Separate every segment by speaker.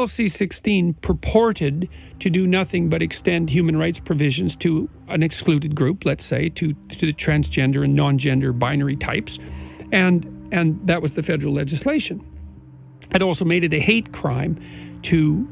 Speaker 1: C-16 purported to do nothing but extend human rights provisions to an excluded group, let's say, to the transgender and non-gender binary types, and that was the federal legislation. It also made it a hate crime to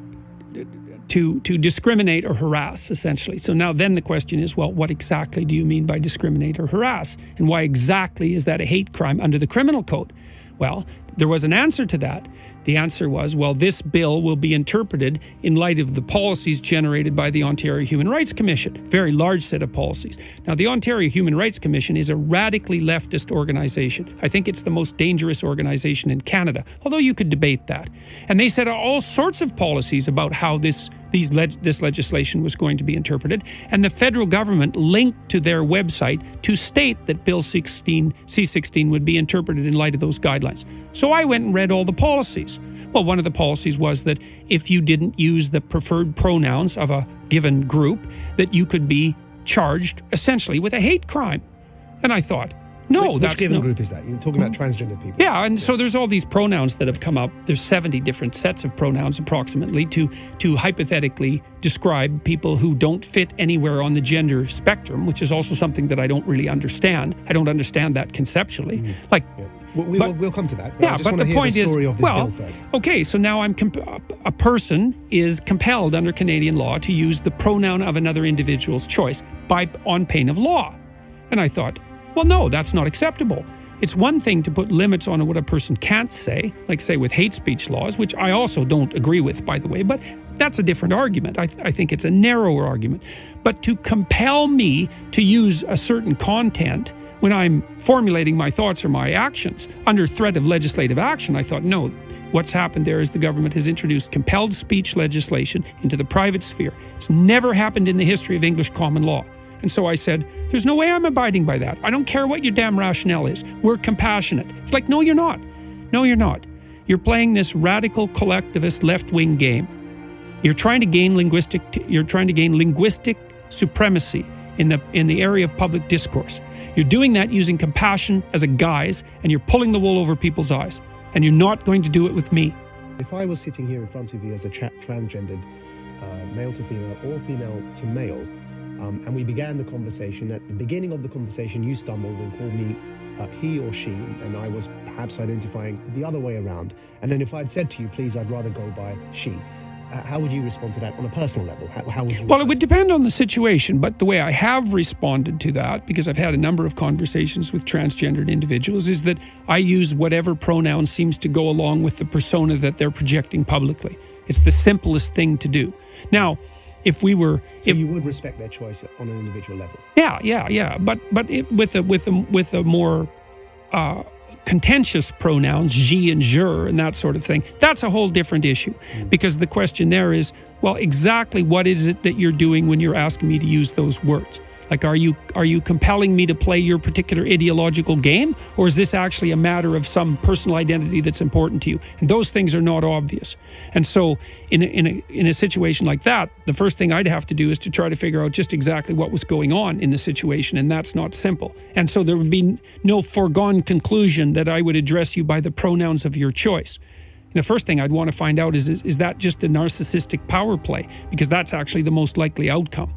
Speaker 1: discriminate or harass, essentially. So now then the question is, well, what exactly do you mean by discriminate or harass? And why exactly is that a hate crime under the criminal code? Well, there was an answer to that. The answer was, well, this bill will be interpreted in light of the policies generated by the Ontario Human Rights Commission, very large set of policies. Now, the Ontario Human Rights Commission is a radically leftist organization. I think it's the most dangerous organization in Canada, although you could debate that. And they set all sorts of policies about how this legislation was going to be interpreted, and the federal government linked to their website to state that Bill C-16 would be interpreted in light of those guidelines. So I went and read all the policies. Well, one of the policies was that if you didn't use the preferred pronouns of a given group, that you could be charged essentially with a hate crime. And I thought, no,
Speaker 2: Which
Speaker 1: that's
Speaker 2: given
Speaker 1: no.
Speaker 2: group is that? You're talking about transgender people.
Speaker 1: Yeah, and so there's all these pronouns that have come up. There's 70 different sets of pronouns approximately to hypothetically describe people who don't fit anywhere on the gender spectrum, which is also something that I don't really understand. I don't understand that conceptually. Like,
Speaker 2: We'll come to that.
Speaker 1: Yeah,
Speaker 2: I just
Speaker 1: but
Speaker 2: want to
Speaker 1: the
Speaker 2: hear
Speaker 1: point
Speaker 2: the
Speaker 1: is,
Speaker 2: story of this
Speaker 1: well,
Speaker 2: bill first.
Speaker 1: okay, so now a person is compelled under Canadian law to use the pronoun of another individual's choice on pain of law. And I thought, well, no, that's not acceptable. It's one thing to put limits on what a person can't say, like say with hate speech laws, which I also don't agree with, by the way, but that's a different argument. I think it's a narrower argument. But to compel me to use a certain content when I'm formulating my thoughts or my actions under threat of legislative action, I thought, no, what's happened there is the government has introduced compelled speech legislation into the private sphere. It's never happened in the history of English common law. And so I said, there's no way I'm abiding by that. I don't care what your damn rationale is. We're compassionate. It's like, no, you're not. No, you're not. You're playing this radical collectivist left-wing game. You're trying to gain linguistic supremacy in the area of public discourse. You're doing that using compassion as a guise, and you're pulling the wool over people's eyes. And you're not going to do it with me.
Speaker 2: If I was sitting here in front of you as a transgendered male to female or female to male, and we began the conversation, at the beginning of the conversation you stumbled and called me he or she, and I was perhaps identifying the other way around. And then if I'd said to you, please, I'd rather go by she. How would you respond to that on a personal level? How would you?
Speaker 1: Well, it would depend on the situation, but the way I have responded to that, because I've had a number of conversations with transgendered individuals, is that I use whatever pronoun seems to go along with the persona that they're projecting publicly. It's the simplest thing to do. Now, if we were,
Speaker 2: so you would respect their choice on an individual level.
Speaker 1: Yeah. But with a more contentious pronouns, je and je, and that sort of thing, that's a whole different issue. Because the question there is, well, exactly what is it that you're doing when you're asking me to use those words? Like, are you compelling me to play your particular ideological game, or is this actually a matter of some personal identity that's important to you? And those things are not obvious. And so in a situation like that, the first thing I'd have to do is to try to figure out just exactly what was going on in the situation, and that's not simple. And so there would be no foregone conclusion that I would address you by the pronouns of your choice. And the first thing I'd want to find out is that just a narcissistic power play? Because that's actually the most likely outcome.